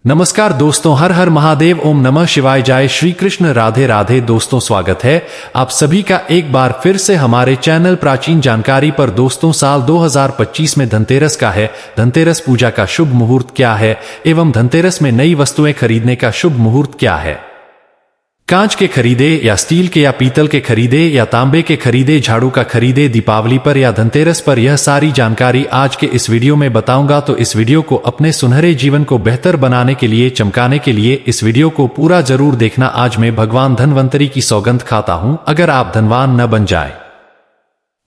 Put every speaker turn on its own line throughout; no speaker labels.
नमस्कार दोस्तों, हर हर महादेव, ओम नमः शिवाय, जय श्री कृष्ण, राधे राधे। दोस्तों स्वागत है आप सभी का एक बार फिर से हमारे चैनल प्राचीन जानकारी पर। दोस्तों साल 2025 में धनतेरस का है। धनतेरस पूजा का शुभ मुहूर्त क्या है एवं धनतेरस में नई वस्तुएं खरीदने का शुभ मुहूर्त क्या है। कांच के खरीदे या स्टील के या पीतल के खरीदे या तांबे के खरीदे, झाड़ू का खरीदे दीपावली पर या धनतेरस पर, यह सारी जानकारी आज के इस वीडियो में बताऊंगा। तो इस वीडियो को अपने सुनहरे जीवन को बेहतर बनाने के लिए, चमकाने के लिए इस वीडियो को पूरा जरूर देखना। आज मैं भगवान धनवंतरी की सौगंध खाता हूं, अगर आप धनवान न बन जाए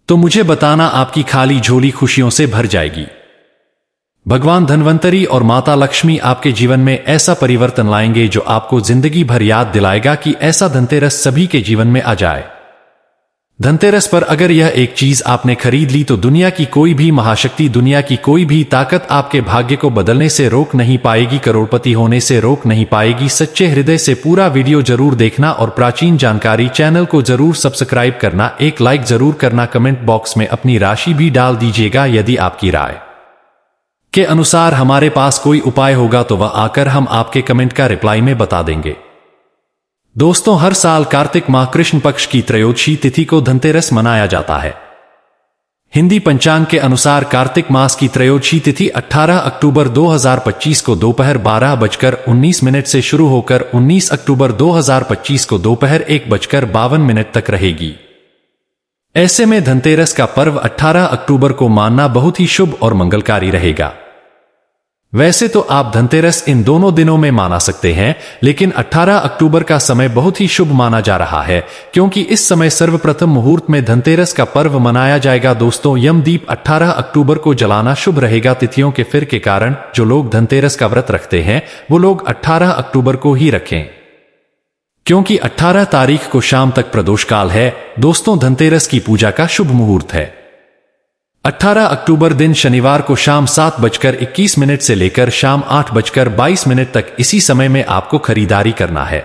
तो मुझे बताना, आपकी खाली झोली खुशियों से भर जाएगी। भगवान धनवंतरी और माता लक्ष्मी आपके जीवन में ऐसा परिवर्तन लाएंगे जो आपको जिंदगी भर याद दिलाएगा कि ऐसा धनतेरस सभी के जीवन में आ जाए। धनतेरस पर अगर यह एक चीज आपने खरीद ली तो दुनिया की कोई भी महाशक्ति, दुनिया की कोई भी ताकत आपके भाग्य को बदलने से रोक नहीं पाएगी, करोड़पति होने से रोक नहीं पाएगी। सच्चे हृदय से पूरा वीडियो जरूर देखना और प्राचीन जानकारी चैनल को जरूर सब्सक्राइब करना, एक लाइक जरूर करना, कमेंट बॉक्स में अपनी राशि भी डाल दीजिएगा। यदि आपकी राय के अनुसार हमारे पास कोई उपाय होगा तो वह आकर हम आपके कमेंट का रिप्लाई में बता देंगे। दोस्तों हर साल कार्तिक माह कृष्ण पक्ष की त्रयोदशी तिथि को धनतेरस मनाया जाता है। हिंदी पंचांग के अनुसार कार्तिक मास की त्रयोदशी तिथि 18 अक्टूबर 2025 को दोपहर 12:19 से शुरू होकर 19 अक्टूबर 2025 को दोपहर 1:52 तक रहेगी। ऐसे में धनतेरस का पर्व 18 अक्टूबर को मानना बहुत ही शुभ और मंगलकारी रहेगा। वैसे तो आप धनतेरस इन दोनों दिनों में माना सकते हैं, लेकिन 18 अक्टूबर का समय बहुत ही शुभ माना जा रहा है, क्योंकि इस समय सर्वप्रथम मुहूर्त में धनतेरस का पर्व मनाया जाएगा। दोस्तों यमदीप 18 अक्टूबर को जलाना शुभ रहेगा। तिथियों के फिर के कारण जो लोग धनतेरस का व्रत रखते हैं वो लोग 18 अक्टूबर को ही रखें, क्योंकि 18 तारीख को शाम तक प्रदोष काल है। दोस्तों धनतेरस की पूजा का शुभ मुहूर्त है 18 अक्टूबर दिन शनिवार को शाम 7:21 से लेकर शाम 8:22 तक। इसी समय में आपको खरीदारी करना है,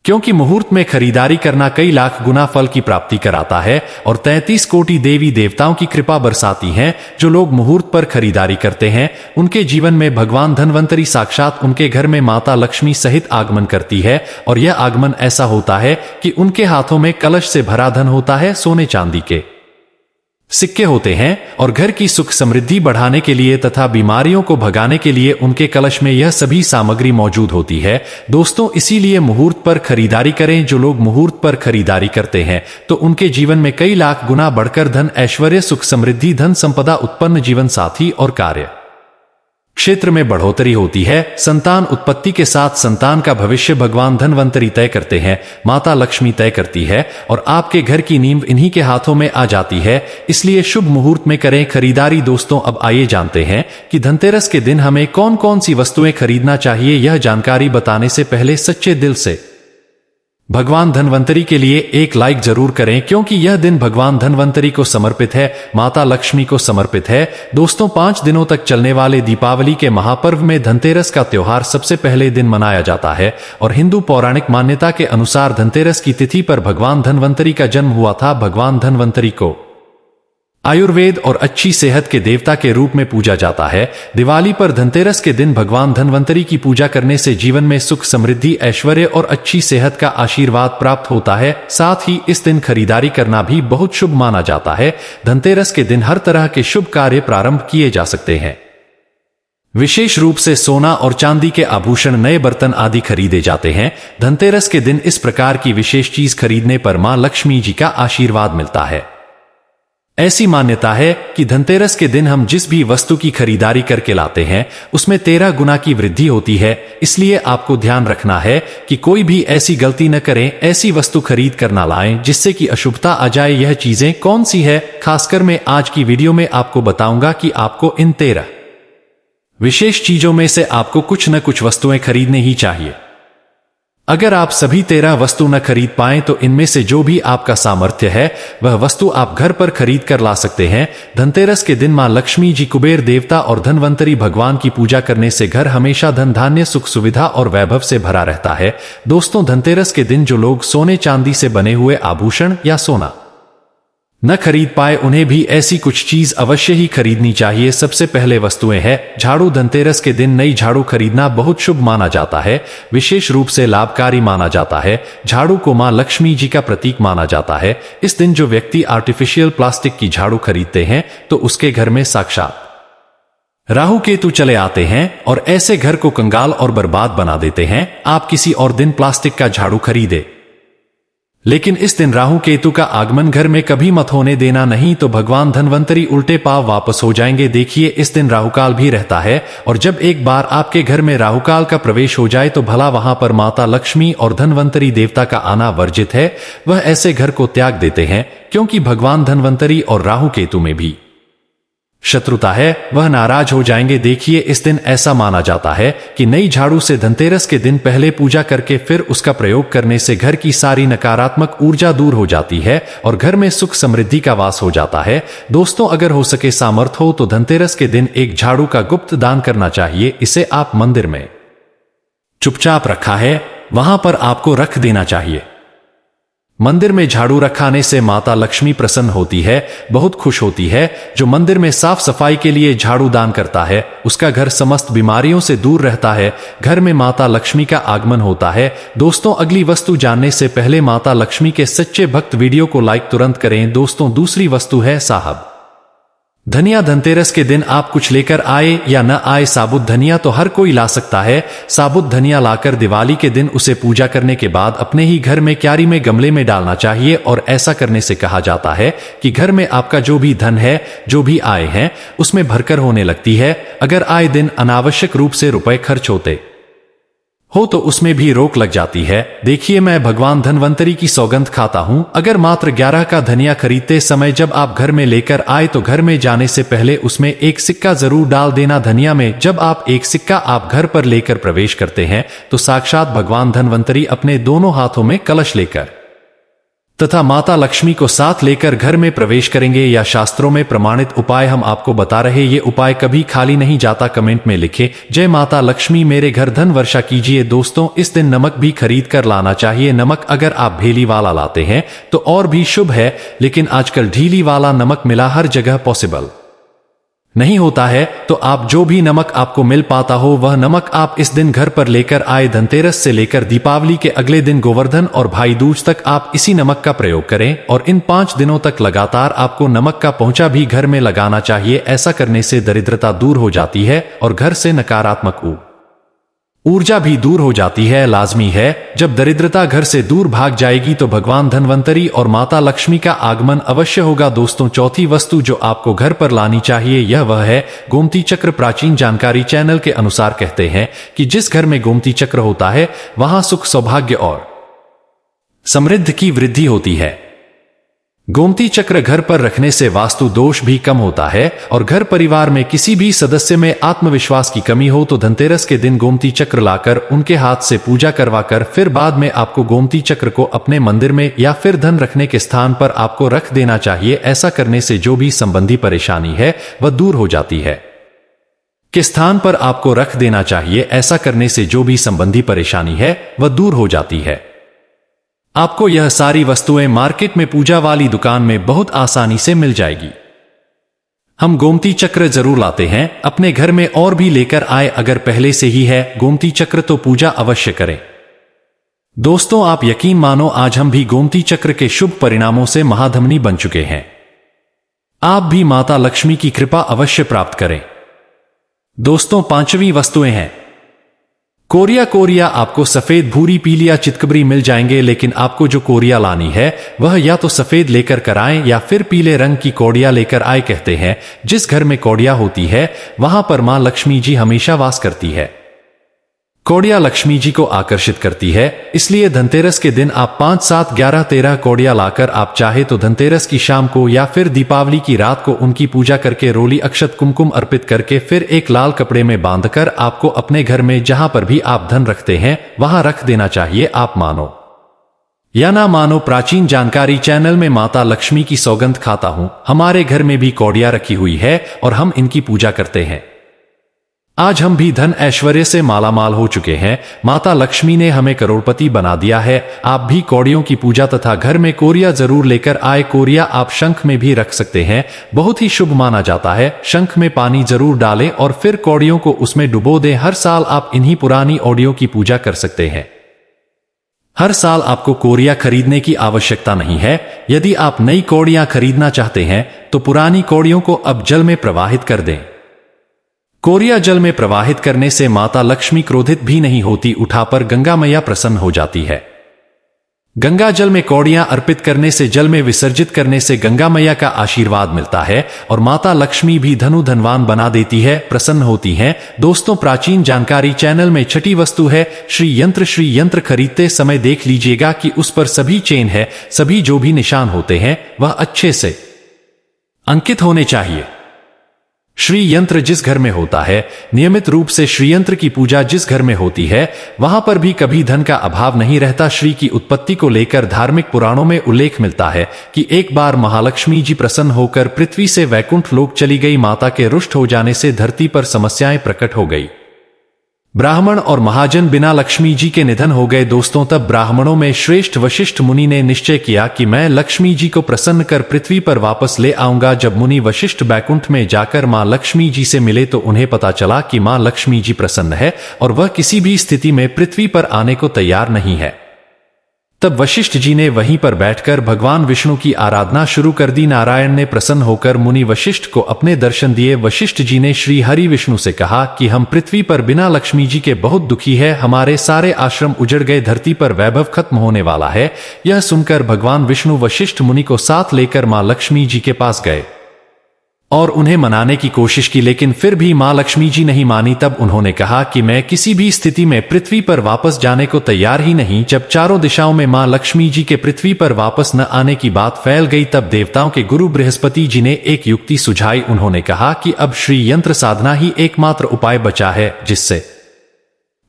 क्योंकि मुहूर्त में खरीदारी करना कई लाख गुना फल की प्राप्ति कराता है और 33 कोटि देवी देवताओं की कृपा बरसाती हैं। जो लोग मुहूर्त पर खरीदारी करते हैं उनके जीवन में भगवान धनवंतरी साक्षात उनके घर में माता लक्ष्मी सहित आगमन करती है, और यह आगमन ऐसा होता है कि उनके हाथों में कलश से भरा धन होता है, सोने चांदी के सिक्के होते हैं, और घर की सुख समृद्धि बढ़ाने के लिए तथा बीमारियों को भगाने के लिए उनके कलश में यह सभी सामग्री मौजूद होती है। दोस्तों इसीलिए मुहूर्त पर खरीदारी करें। जो लोग मुहूर्त पर खरीदारी करते हैं तो उनके जीवन में कई लाख गुना बढ़कर धन, ऐश्वर्य, सुख समृद्धि, धन संपदा उत्पन्न, जीवन साथी और कार्य क्षेत्र में बढ़ोतरी होती है। संतान उत्पत्ति के साथ संतान का भविष्य भगवान धनवंतरी तय करते हैं, माता लक्ष्मी तय करती है, और आपके घर की नींव इन्हीं के हाथों में आ जाती है। इसलिए शुभ मुहूर्त में करें खरीदारी। दोस्तों अब आइए जानते हैं कि धनतेरस के दिन हमें कौन कौन सी वस्तुएं खरीदना चाहिए। यह जानकारी बताने से पहले सच्चे दिल से भगवान धनवंतरी के लिए एक लाइक जरूर करें, क्योंकि यह दिन भगवान धनवंतरी को समर्पित है, माता लक्ष्मी को समर्पित है। दोस्तों 5 दिनों तक चलने वाले दीपावली के महापर्व में धनतेरस का त्योहार सबसे पहले दिन मनाया जाता है, और हिंदू पौराणिक मान्यता के अनुसार धनतेरस की तिथि पर भगवान धनवंतरी का जन्म हुआ था। भगवान धनवंतरी को आयुर्वेद और अच्छी सेहत के देवता के रूप में पूजा जाता है। दिवाली पर धनतेरस के दिन भगवान धनवंतरी की पूजा करने से जीवन में सुख समृद्धि, ऐश्वर्य और अच्छी सेहत का आशीर्वाद प्राप्त होता है। साथ ही इस दिन खरीदारी करना भी बहुत शुभ माना जाता है। धनतेरस के दिन हर तरह के शुभ कार्य प्रारंभ किए जा सकते हैं। विशेष रूप से सोना और चांदी के आभूषण, नए बर्तन आदि खरीदे जाते हैं। धनतेरस के दिन इस प्रकार की विशेष चीज खरीदने पर मां लक्ष्मी जी का आशीर्वाद मिलता है। ऐसी मान्यता है कि धनतेरस के दिन हम जिस भी वस्तु की खरीदारी करके लाते हैं उसमें 13 गुना की वृद्धि होती है। इसलिए आपको ध्यान रखना है कि कोई भी ऐसी गलती न करें, ऐसी वस्तु खरीद कर ना लाएं जिससे कि अशुभता आ जाए। यह चीजें कौन सी है, खासकर मैं आज की वीडियो में आपको बताऊंगा कि आपको इन 13 विशेष चीजों में से आपको कुछ न कुछ वस्तुएं खरीदने ही चाहिए। अगर आप सभी 13 वस्तु न खरीद पाएं तो इनमें से जो भी आपका सामर्थ्य है वह वस्तु आप घर पर खरीद कर ला सकते हैं। धनतेरस के दिन मां लक्ष्मी जी, कुबेर देवता और धनवंतरी भगवान की पूजा करने से घर हमेशा धन, धान्य, सुख, सुविधा और वैभव से भरा रहता है। दोस्तों धनतेरस के दिन जो लोग सोने चांदी से बने हुए आभूषण या सोना न खरीद पाए उन्हें भी ऐसी कुछ चीज अवश्य ही खरीदनी चाहिए। सबसे पहले वस्तुएं हैं झाड़ू। धनतेरस के दिन नई झाड़ू खरीदना बहुत शुभ माना जाता है, विशेष रूप से लाभकारी माना जाता है। झाड़ू को मां लक्ष्मी जी का प्रतीक माना जाता है। इस दिन जो व्यक्ति आर्टिफिशियल प्लास्टिक की झाड़ू खरीदते हैं तो उसके घर में साक्षात राहु केतु चले आते हैं और ऐसे घर को कंगाल और बर्बाद बना देते हैं। आप किसी और दिन प्लास्टिक का झाड़ू खरीदे, लेकिन इस दिन राहु केतु का आगमन घर में कभी मत होने देना, नहीं तो भगवान धनवंतरी उल्टे पांव वापस हो जाएंगे। देखिए, इस दिन राहुकाल भी रहता है और जब एक बार आपके घर में राहुकाल का प्रवेश हो जाए तो भला वहां पर माता लक्ष्मी और धनवंतरी देवता का आना वर्जित है। वह ऐसे घर को त्याग देते हैं क्योंकि भगवान धनवंतरी और राहु केतु में भी शत्रुता है, वह नाराज हो जाएंगे। देखिए, इस दिन ऐसा माना जाता है कि नई झाड़ू से धनतेरस के दिन पहले पूजा करके फिर उसका प्रयोग करने से घर की सारी नकारात्मक ऊर्जा दूर हो जाती है और घर में सुख समृद्धि का वास हो जाता है। दोस्तों, अगर हो सके सामर्थ हो तो धनतेरस के दिन एक झाड़ू का गुप्त दान करना चाहिए। इसे आप मंदिर में चुपचाप रखा है वहां पर आपको रख देना चाहिए। मंदिर में झाड़ू रखाने से माता लक्ष्मी प्रसन्न होती है, बहुत खुश होती है। जो मंदिर में साफ सफाई के लिए झाड़ू दान करता है उसका घर समस्त बीमारियों से दूर रहता है। घर में माता लक्ष्मी का आगमन होता है। दोस्तों, अगली वस्तु जानने से पहले माता लक्ष्मी के सच्चे भक्त वीडियो को लाइक तुरंत करें। दोस्तों, दूसरी वस्तु है साहब धनिया। धनतेरस के दिन आप कुछ लेकर आए या न आए, साबुत धनिया तो हर कोई ला सकता है। साबुत धनिया लाकर दिवाली के दिन उसे पूजा करने के बाद अपने ही घर में क्यारी में गमले में डालना चाहिए और ऐसा करने से कहा जाता है कि घर में आपका जो भी धन है, जो भी आय है, उसमें भरकर होने लगती है। अगर आए दिन अनावश्यक रूप से रुपए खर्च होते हो तो उसमें भी रोक लग जाती है। देखिए, मैं भगवान धनवंतरी की सौगंध खाता हूं, अगर मात्र 11 का धनिया खरीदते समय जब आप घर में लेकर आए तो घर में जाने से पहले उसमें एक सिक्का जरूर डाल देना धनिया में। जब आप एक सिक्का आप घर पर लेकर प्रवेश करते हैं तो साक्षात भगवान धनवंतरी अपने दोनों हाथों में कलश लेकर तथा माता लक्ष्मी को साथ लेकर घर में प्रवेश करेंगे। या शास्त्रों में प्रमाणित उपाय हम आपको बता रहे, ये उपाय कभी खाली नहीं जाता। कमेंट में लिखे, जय माता लक्ष्मी, मेरे घर धन वर्षा कीजिए। दोस्तों, इस दिन नमक भी खरीद कर लाना चाहिए। नमक अगर आप भेली वाला लाते हैं तो और भी शुभ है, लेकिन आजकल ढीली वाला नमक मिला हर जगह पॉसिबल नहीं होता है, तो आप जो भी नमक आपको मिल पाता हो वह नमक आप इस दिन घर पर लेकर आए। धनतेरस से लेकर दीपावली के अगले दिन गोवर्धन और भाई दूज तक आप इसी नमक का प्रयोग करें और इन 5 दिनों तक लगातार आपको नमक का पोंछा भी घर में लगाना चाहिए। ऐसा करने से दरिद्रता दूर हो जाती है और घर से नकारात्मक ऊर्जा भी दूर हो जाती है। लाजमी है, जब दरिद्रता घर से दूर भाग जाएगी तो भगवान धनवंतरी और माता लक्ष्मी का आगमन अवश्य होगा। दोस्तों, चौथी वस्तु जो आपको घर पर लानी चाहिए यह वह है गोमती चक्र। प्राचीन जानकारी चैनल के अनुसार कहते हैं कि जिस घर में गोमती चक्र होता है वहां सुख, सौभाग्य और समृद्धि की वृद्धि होती है। गोमती चक्र घर पर रखने से वास्तु दोष भी कम होता है और घर परिवार में किसी भी सदस्य में आत्मविश्वास की कमी हो तो धनतेरस के दिन गोमती चक्र लाकर उनके हाथ से पूजा करवाकर फिर बाद में आपको गोमती चक्र को अपने मंदिर में या फिर धन रखने के स्थान पर आपको रख देना चाहिए। ऐसा करने से जो भी संबंधी परेशानी है वह दूर हो जाती है। किस स्थान पर आपको रख देना चाहिए? ऐसा करने से जो भी संबंधी परेशानी है वह दूर हो जाती है। आपको यह सारी वस्तुएं मार्केट में पूजा वाली दुकान में बहुत आसानी से मिल जाएगी। हम गोमती चक्र जरूर लाते हैं अपने घर में और भी लेकर आए। अगर पहले से ही है गोमती चक्र तो पूजा अवश्य करें। दोस्तों, आप यकीन मानो आज हम भी गोमती चक्र के शुभ परिणामों से महाधमनी बन चुके हैं। आप भी माता लक्ष्मी की कृपा अवश्य प्राप्त करें। दोस्तों, 5वीं वस्तुएं हैं कोरिया। कोरिया आपको सफेद, भूरी, पीली या चितकबरी मिल जाएंगे, लेकिन आपको जो कोरिया लानी है वह या तो सफेद लेकर कराएं या फिर पीले रंग की कौड़िया लेकर आए। कहते हैं जिस घर में कौड़िया होती है वहां पर मां लक्ष्मी जी हमेशा वास करती है। कौड़िया लक्ष्मी जी को आकर्षित करती है, इसलिए धनतेरस के दिन आप 5, 7, 11, 13 कौड़िया लाकर आप चाहे तो धनतेरस की शाम को या फिर दीपावली की रात को उनकी पूजा करके रोली, अक्षत, कुमकुम अर्पित करके फिर एक लाल कपड़े में बांधकर आपको अपने घर में जहां पर भी आप धन रखते हैं वहां रख देना चाहिए। आप मानो या ना मानो, प्राचीन जानकारी चैनल में माता लक्ष्मी की सौगंध खाता हूं, हमारे घर में भी कौड़िया रखी हुई है और हम इनकी पूजा करते हैं। आज हम भी धन ऐश्वर्य से मालामाल हो चुके हैं। माता लक्ष्मी ने हमें करोड़पति बना दिया है। आप भी कौड़ियों की पूजा तथा घर में कोरिया जरूर लेकर आए। कोरिया आप शंख में भी रख सकते हैं, बहुत ही शुभ माना जाता है। शंख में पानी जरूर डालें और फिर कौड़ियों को उसमें डुबो दें। हर साल आप इन्हीं पुरानी कौड़ियों की पूजा कर सकते हैं। हर साल आपको कौड़ियां खरीदने की आवश्यकता नहीं है। यदि आप नई कौड़ियां खरीदना चाहते हैं तो पुरानी कौड़ियों को अब जल में प्रवाहित कर दें। कौड़ियां जल में प्रवाहित करने से माता लक्ष्मी क्रोधित भी नहीं होती, उठाकर गंगा मैया प्रसन्न हो जाती है। गंगा जल में कौड़ियां अर्पित करने से, जल में विसर्जित करने से गंगा मैया का आशीर्वाद मिलता है और माता लक्ष्मी भी धनवान बना देती है, प्रसन्न होती हैं। दोस्तों, प्राचीन जानकारी चैनल में छठी वस्तु है श्री यंत्र। श्री यंत्र खरीदते समय देख लीजिएगा कि उस पर सभी चेन है, सभी जो भी निशान होते हैं वह अच्छे से अंकित होने चाहिए। श्री यंत्र जिस घर में होता है, नियमित रूप से श्री यंत्र की पूजा जिस घर में होती है, वहां पर भी कभी धन का अभाव नहीं रहता। श्री की उत्पत्ति को लेकर धार्मिक पुराणों में उल्लेख मिलता है कि एक बार महालक्ष्मी जी प्रसन्न होकर पृथ्वी से वैकुंठ लोक चली गई। माता के रुष्ट हो जाने से धरती पर समस्याएं प्रकट हो गई। ब्राह्मण और महाजन बिना लक्ष्मी जी के निधन हो गए। दोस्तों, तब ब्राह्मणों में श्रेष्ठ वशिष्ठ मुनि ने निश्चय किया कि मैं लक्ष्मी जी को प्रसन्न कर पृथ्वी पर वापस ले आऊंगा। जब मुनि वशिष्ठ बैकुंठ में जाकर मां लक्ष्मी जी से मिले तो उन्हें पता चला कि मां लक्ष्मी जी प्रसन्न है और वह किसी भी स्थिति में पृथ्वी पर आने को तैयार नहीं है। तब वशिष्ठ जी ने वहीं पर बैठकर भगवान विष्णु की आराधना शुरू कर दी। नारायण ने प्रसन्न होकर मुनि वशिष्ठ को अपने दर्शन दिए। वशिष्ठ जी ने श्री हरि विष्णु से कहा कि हम पृथ्वी पर बिना लक्ष्मी जी के बहुत दुखी है, हमारे सारे आश्रम उजड़ गए, धरती पर वैभव खत्म होने वाला है। यह सुनकर भगवान विष्णु वशिष्ठ मुनि को साथ लेकर मां लक्ष्मी जी के पास गए और उन्हें मनाने की कोशिश की, लेकिन फिर भी मां लक्ष्मी जी नहीं मानी। तब उन्होंने कहा कि मैं किसी भी स्थिति में पृथ्वी पर वापस जाने को तैयार ही नहीं। जब चारों दिशाओं में मां लक्ष्मी जी के पृथ्वी पर वापस न आने की बात फैल गई, तब देवताओं के गुरु बृहस्पति जी ने एक युक्ति सुझाई। उन्होंने कहा कि अब श्री यंत्र साधना ही एकमात्र उपाय बचा है जिससे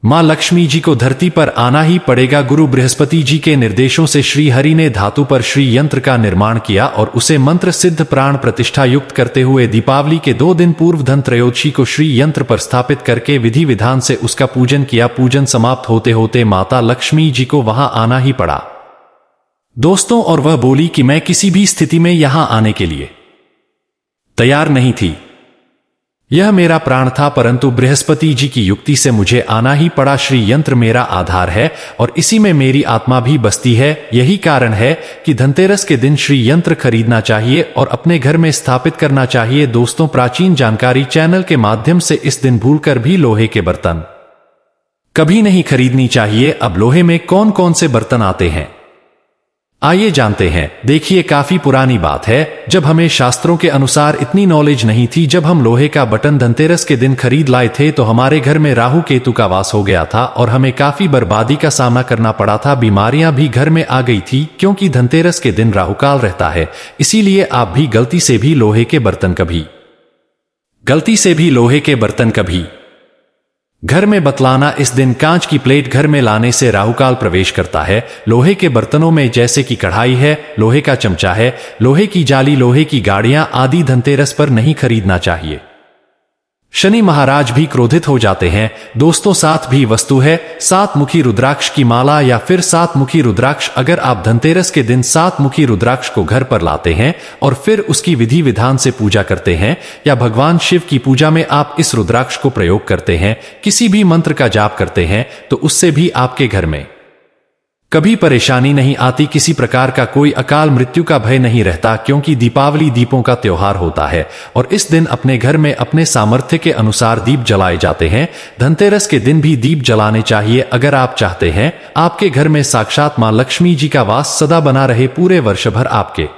मां लक्ष्मी जी को धरती पर आना ही पड़ेगा। गुरु बृहस्पति जी के निर्देशों से श्री हरि ने धातु पर श्री यंत्र का निर्माण किया और उसे मंत्र सिद्ध प्राण प्रतिष्ठा युक्त करते हुए दीपावली के 2 दिन पूर्व धन त्रयोदशी को श्री यंत्र पर स्थापित करके विधि विधान से उसका पूजन किया। पूजन समाप्त होते होते माता लक्ष्मी जी को वहां आना ही पड़ा दोस्तों, और वह बोली कि मैं किसी भी स्थिति में यहां आने के लिए तैयार नहीं थी। यह मेरा प्राण था, परंतु बृहस्पति जी की युक्ति से मुझे आना ही पड़ा। श्री यंत्र मेरा आधार है और इसी में मेरी आत्मा भी बसती है। यही कारण है कि धनतेरस के दिन श्री यंत्र खरीदना चाहिए और अपने घर में स्थापित करना चाहिए। दोस्तों, प्राचीन जानकारी चैनल के माध्यम से इस दिन भूलकर भी लोहे के बर्तन कभी नहीं खरीदनी चाहिए। अब लोहे में कौन कौन से बर्तन आते हैं, आइए जानते हैं। देखिए, काफी पुरानी बात है, जब हमें शास्त्रों के अनुसार इतनी नॉलेज नहीं थी। जब हम लोहे का बटन धनतेरस के दिन खरीद लाए थे तो हमारे घर में राहु केतु का वास हो गया था और हमें काफी बर्बादी का सामना करना पड़ा था। बीमारियां भी घर में आ गई थी क्योंकि धनतेरस के दिन राहुकाल रहता है। इसीलिए आप भी गलती से भी लोहे के बर्तन कभी घर में बतलाना। इस दिन कांच की प्लेट घर में लाने से राहुकाल प्रवेश करता है। लोहे के बर्तनों में जैसे कि कढ़ाई है, लोहे का चमचा है, लोहे की जाली, लोहे की गाड़ियां आदि धनतेरस पर नहीं खरीदना चाहिए। शनि महाराज भी क्रोधित हो जाते हैं। दोस्तों, 7 भी वस्तु है, 7 मुखी रुद्राक्ष की माला या फिर 7 मुखी रुद्राक्ष। अगर आप धनतेरस के दिन 7 मुखी रुद्राक्ष को घर पर लाते हैं और फिर उसकी विधि विधान से पूजा करते हैं या भगवान शिव की पूजा में आप इस रुद्राक्ष को प्रयोग करते हैं, किसी भी मंत्र का जाप करते हैं, तो उससे भी आपके घर में कभी परेशानी नहीं आती, किसी प्रकार का कोई अकाल मृत्यु का भय नहीं रहता, क्योंकि दीपावली दीपों का त्योहार होता है और इस दिन अपने घर में अपने सामर्थ्य के अनुसार दीप जलाए जाते हैं। धनतेरस के दिन भी दीप जलाने चाहिए। अगर आप चाहते हैं आपके घर में साक्षात मां लक्ष्मी जी का वास सदा बना रहे, पूरे वर्ष भर आपके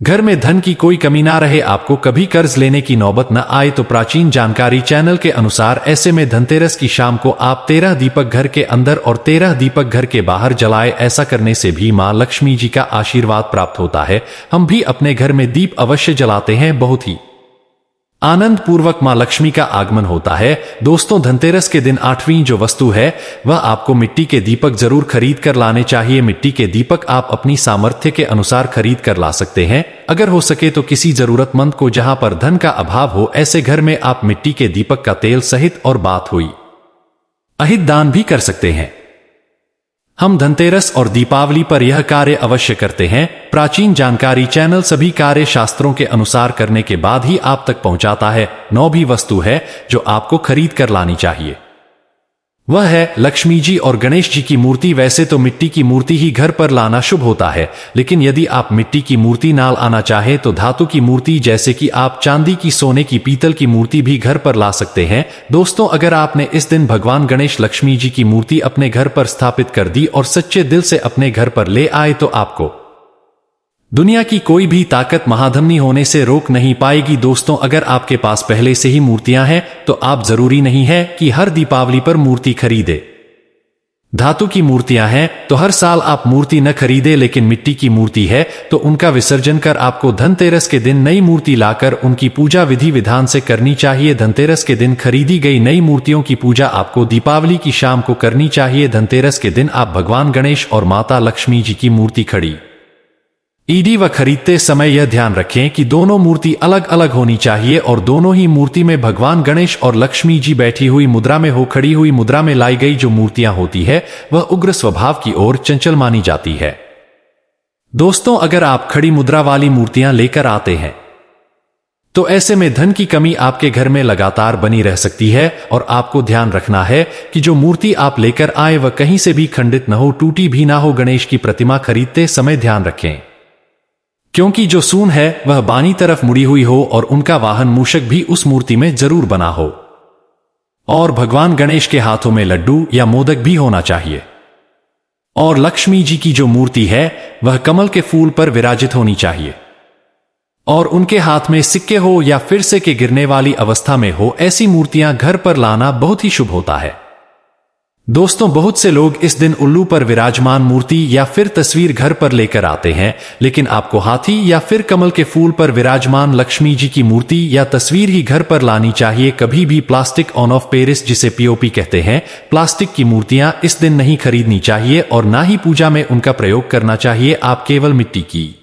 घर में धन की कोई कमी ना रहे, आपको कभी कर्ज लेने की नौबत न आए, तो प्राचीन जानकारी चैनल के अनुसार ऐसे में धनतेरस की शाम को आप 13 दीपक घर के अंदर और 13 दीपक घर के बाहर जलाए। ऐसा करने से भी मां लक्ष्मी जी का आशीर्वाद प्राप्त होता है। हम भी अपने घर में दीप अवश्य जलाते हैं। बहुत ही आनंद पूर्वक मां लक्ष्मी का आगमन होता है। दोस्तों, धनतेरस के दिन 8वीं जो वस्तु है वह आपको मिट्टी के दीपक जरूर खरीद कर लाने चाहिए। मिट्टी के दीपक आप अपनी सामर्थ्य के अनुसार खरीद कर ला सकते हैं। अगर हो सके तो किसी जरूरतमंद को जहां पर धन का अभाव हो, ऐसे घर में आप मिट्टी के दीपक का तेल सहित और बात हुई अहित दान भी कर सकते हैं। हम धनतेरस और दीपावली पर यह कार्य अवश्य करते हैं। प्राचीन जानकारी चैनल सभी कार्य शास्त्रों के अनुसार करने के बाद ही आप तक पहुंचाता है। 9वीं वस्तु है जो आपको खरीद कर लानी चाहिए, वह है लक्ष्मी जी और गणेश जी की मूर्ति। वैसे तो मिट्टी की मूर्ति ही घर पर लाना शुभ होता है, लेकिन यदि आप मिट्टी की मूर्ति ना आना चाहे तो धातु की मूर्ति, जैसे कि आप चांदी की, सोने की, पीतल की मूर्ति भी घर पर ला सकते हैं। दोस्तों, अगर आपने इस दिन भगवान गणेश, लक्ष्मी जी की मूर्ति अपने घर पर स्थापित कर दी और सच्चे दिल से अपने घर पर ले आए तो आपको दुनिया की कोई भी ताकत महाधनी होने से रोक नहीं पाएगी। दोस्तों, अगर आपके पास पहले से ही मूर्तियां हैं तो आप जरूरी नहीं है कि हर दीपावली पर मूर्ति खरीदे। धातु की मूर्तियां हैं तो हर साल आप मूर्ति न खरीदे, लेकिन मिट्टी की मूर्ति है तो उनका विसर्जन कर आपको धनतेरस के दिन नई मूर्ति लाकर उनकी पूजा विधि विधान से करनी चाहिए। धनतेरस के दिन खरीदी गई नई मूर्तियों की पूजा आपको दीपावली की शाम को करनी चाहिए। धनतेरस के दिन आप भगवान गणेश और माता लक्ष्मी जी की मूर्ति खड़ी ईडी व खरीदते समय यह ध्यान रखें कि दोनों मूर्ति अलग अलग होनी चाहिए और दोनों ही मूर्ति में भगवान गणेश और लक्ष्मी जी बैठी हुई मुद्रा में हो। खड़ी हुई मुद्रा में लाई गई जो मूर्तियां होती है वह उग्र स्वभाव की ओर चंचल मानी जाती है। दोस्तों, अगर आप खड़ी मुद्रा वाली मूर्तियां लेकर आते हैं तो ऐसे में धन की कमी आपके घर में लगातार बनी रह सकती है और आपको ध्यान रखना है कि जो मूर्ति आप लेकर आए वह कहीं से भी खंडित न हो, टूटी भी ना हो। गणेश की प्रतिमा खरीदते समय ध्यान रखें, क्योंकि जो सून है वह बानी तरफ मुड़ी हुई हो और उनका वाहन मूषक भी उस मूर्ति में जरूर बना हो। और भगवान गणेश के हाथों में लड्डू या मोदक भी होना चाहिए। और लक्ष्मी जी की जो मूर्ति है वह कमल के फूल पर विराजित होनी चाहिए और उनके हाथ में सिक्के हो या फिर से के गिरने वाली अवस्था में हो। ऐसी मूर्तियां घर पर लाना बहुत ही शुभ होता है। दोस्तों, बहुत से लोग इस दिन उल्लू पर विराजमान मूर्ति या फिर तस्वीर घर पर लेकर आते हैं, लेकिन आपको हाथी या फिर कमल के फूल पर विराजमान लक्ष्मी जी की मूर्ति या तस्वीर ही घर पर लानी चाहिए। कभी भी प्लास्टिक ऑन ऑफ पेरिस, जिसे पीओपी कहते हैं, प्लास्टिक की मूर्तियां इस दिन नहीं खरीदनी चाहिए और ना ही पूजा में उनका प्रयोग करना चाहिए। आप केवल मिट्टी की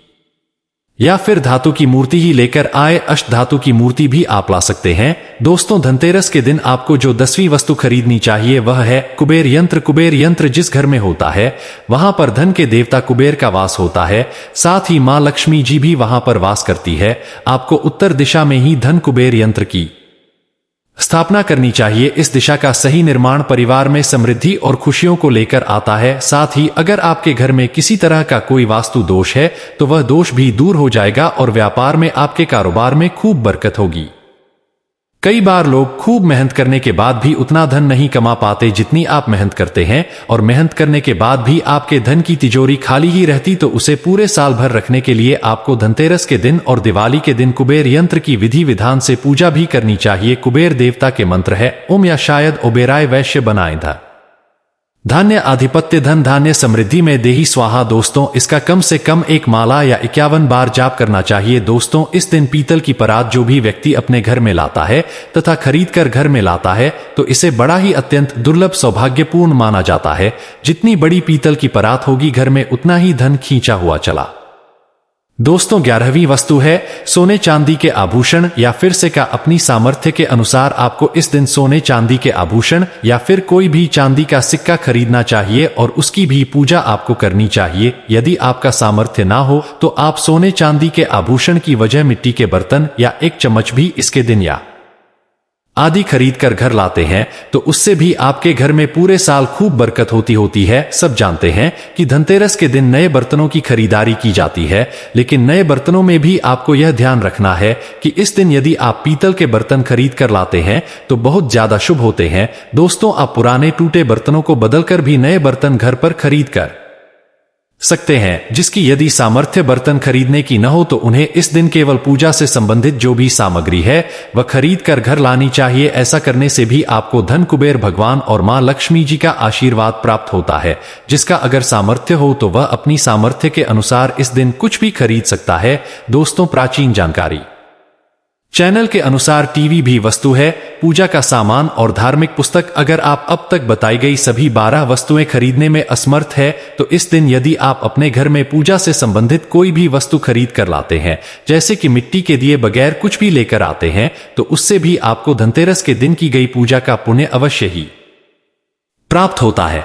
या फिर धातु की मूर्ति ही लेकर आए। अष्ट धातु की मूर्ति भी आप ला सकते हैं। दोस्तों, धनतेरस के दिन आपको जो 10वीं वस्तु खरीदनी चाहिए वह है कुबेर यंत्र। कुबेर यंत्र जिस घर में होता है वहां पर धन के देवता कुबेर का वास होता है, साथ ही मां लक्ष्मी जी भी वहां पर वास करती है। आपको उत्तर दिशा में ही धन कुबेर यंत्र की स्थापना करनी चाहिए। इस दिशा का सही निर्माण परिवार में समृद्धि और खुशियों को लेकर आता है। साथ ही अगर आपके घर में किसी तरह का कोई वास्तु दोष है तो वह दोष भी दूर हो जाएगा और व्यापार में, आपके कारोबार में खूब बरकत होगी। कई बार लोग खूब मेहनत करने के बाद भी उतना धन नहीं कमा पाते जितनी आप मेहनत करते हैं, और मेहनत करने के बाद भी आपके धन की तिजोरी खाली ही रहती, तो उसे पूरे साल भर रखने के लिए आपको धनतेरस के दिन और दिवाली के दिन कुबेर यंत्र की विधि विधान से पूजा भी करनी चाहिए। कुबेर देवता के मंत्र है ओम, या शायद ओबेराय वैश्य बनाए धा धान्य आधिपत्य धन धान्य समृद्धि में देही स्वाहा। दोस्तों, इसका कम से कम 1 माला या 51 बार जाप करना चाहिए। दोस्तों, इस दिन पीतल की परात जो भी व्यक्ति अपने घर में लाता है तथा खरीद कर घर में लाता है तो इसे बड़ा ही अत्यंत दुर्लभ सौभाग्यपूर्ण माना जाता है। जितनी बड़ी पीतल की परात होगी घर में उतना ही धन खींचा हुआ चला। दोस्तों, 11वीं वस्तु है सोने चांदी के आभूषण या फिर से का। अपनी सामर्थ्य के अनुसार आपको इस दिन सोने चांदी के आभूषण या फिर कोई भी चांदी का सिक्का खरीदना चाहिए और उसकी भी पूजा आपको करनी चाहिए। यदि आपका सामर्थ्य ना हो तो आप सोने चांदी के आभूषण की वजह मिट्टी के बर्तन या 1 चम्मच भी इसके दिन या आदि खरीद कर घर लाते हैं तो उससे भी आपके घर में पूरे साल खूब बरकत होती है। सब जानते हैं कि धनतेरस के दिन नए बर्तनों की खरीदारी की जाती है, लेकिन नए बर्तनों में भी आपको यह ध्यान रखना है कि इस दिन यदि आप पीतल के बर्तन खरीद कर लाते हैं तो बहुत ज्यादा शुभ होते हैं। दोस्तों, आप पुराने टूटे बर्तनों को बदलकर भी नए बर्तन घर पर खरीद कर सकते हैं। जिसकी यदि सामर्थ्य बर्तन खरीदने की न हो तो उन्हें इस दिन केवल पूजा से संबंधित जो भी सामग्री है वह खरीद कर घर लानी चाहिए। ऐसा करने से भी आपको धन कुबेर भगवान और मां लक्ष्मी जी का आशीर्वाद प्राप्त होता है। जिसका अगर सामर्थ्य हो तो वह अपनी सामर्थ्य के अनुसार इस दिन कुछ भी खरीद सकता है। दोस्तों, प्राचीन जानकारी चैनल के अनुसार टीवी भी वस्तु है, पूजा का सामान और धार्मिक पुस्तक। अगर आप अब तक बताई गई सभी 12 वस्तुएं खरीदने में असमर्थ है तो इस दिन यदि आप अपने घर में पूजा से संबंधित कोई भी वस्तु खरीद कर लाते हैं, जैसे कि मिट्टी के दिए बगैर कुछ भी लेकर आते हैं, तो उससे भी आपको धनतेरस के दिन की गई पूजा का पुण्य अवश्य ही प्राप्त होता है।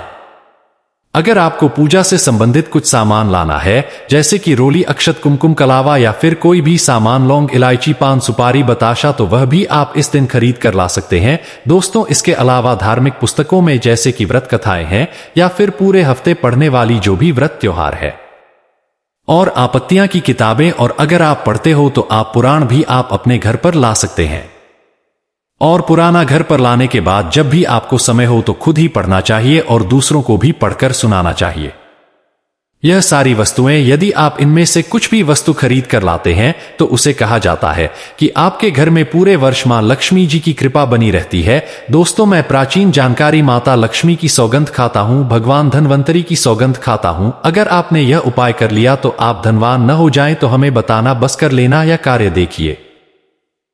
अगर आपको पूजा से संबंधित कुछ सामान लाना है, जैसे कि रोली, अक्षत, कुमकुम, कलावा या फिर कोई भी सामान, लौंग, इलायची, पान, सुपारी, बताशा, तो वह भी आप इस दिन खरीद कर ला सकते हैं दोस्तों। इसके अलावा धार्मिक पुस्तकों में जैसे कि व्रत कथाएं हैं या फिर पूरे हफ्ते पढ़ने वाली जो भी व्रत त्योहार है और आपत्तियां की किताबें, और अगर आप पढ़ते हो तो आप पुराण भी आप अपने घर पर ला सकते हैं। और पुराना घर पर लाने के बाद जब भी आपको समय हो तो खुद ही पढ़ना चाहिए और दूसरों को भी पढ़कर सुनाना चाहिए। यह सारी वस्तुएं यदि आप इनमें से कुछ भी वस्तु खरीद कर लाते हैं तो उसे कहा जाता है कि आपके घर में पूरे वर्ष मां लक्ष्मी जी की कृपा बनी रहती है। दोस्तों, मैं प्राचीन जानकारी माता लक्ष्मी की सौगंध खाता हूं, भगवान धनवंतरी की सौगंध खाता हूं। अगर आपने यह उपाय कर लिया तो आप धनवान न हो जाएं तो हमें बताना, बस कर लेना या कार्य देखिए।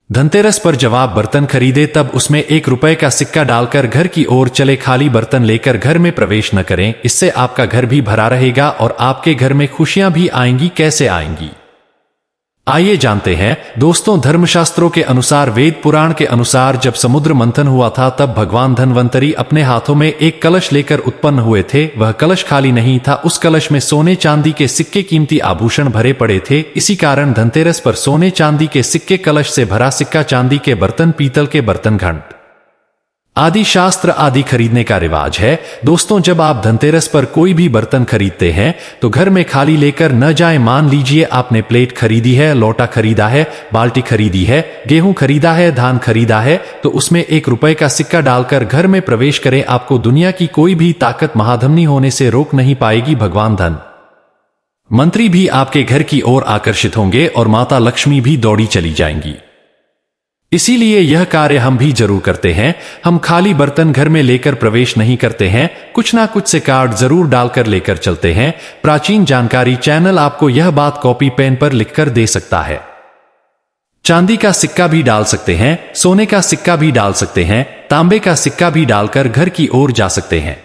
धनतेरस पर जब आप बर्तन खरीदे तब उसमें 1 रुपए का सिक्का डालकर घर की ओर चले, खाली बर्तन लेकर घर में प्रवेश न करें। इससे आपका घर भी भरा रहेगा और आपके घर में खुशियां भी आएंगी। कैसे आएंगी आइए जानते हैं दोस्तों। धर्मशास्त्रों के अनुसार, वेद पुराण के अनुसार, जब समुद्र मंथन हुआ था तब भगवान धनवंतरी अपने हाथों में एक कलश लेकर उत्पन्न हुए थे। वह कलश खाली नहीं था, उस कलश में सोने चांदी के सिक्के, कीमती आभूषण भरे पड़े थे। इसी कारण धनतेरस पर सोने चांदी के सिक्के, कलश से भरा सिक्का, चांदी के बर्तन, पीतल के बर्तन, घंट आदि, शास्त्र आदि खरीदने का रिवाज है। दोस्तों, जब आप धनतेरस पर कोई भी बर्तन खरीदते हैं तो घर में खाली लेकर न जाएं। मान लीजिए आपने प्लेट खरीदी है, लोटा खरीदा है, बाल्टी खरीदी है, गेहूं खरीदा है, धान खरीदा है, तो उसमें 1 रुपए का सिक्का डालकर घर में प्रवेश करें। आपको दुनिया की कोई भी ताकत महाधनी होने से रोक नहीं पाएगी। भगवान धन मंत्री भी आपके घर की ओर आकर्षित होंगे और माता लक्ष्मी भी दौड़ी चली जाएंगी। इसीलिए यह कार्य हम भी जरूर करते हैं। हम खाली बर्तन घर में लेकर प्रवेश नहीं करते हैं, कुछ ना कुछ से कार्ड जरूर डालकर लेकर चलते हैं। प्राचीन जानकारी चैनल आपको यह बात कॉपी पेन पर लिखकर दे सकता है। चांदी का सिक्का भी डाल सकते हैं, सोने का सिक्का भी डाल सकते हैं, तांबे का सिक्का भी डालकर घर की ओर जा सकते हैं।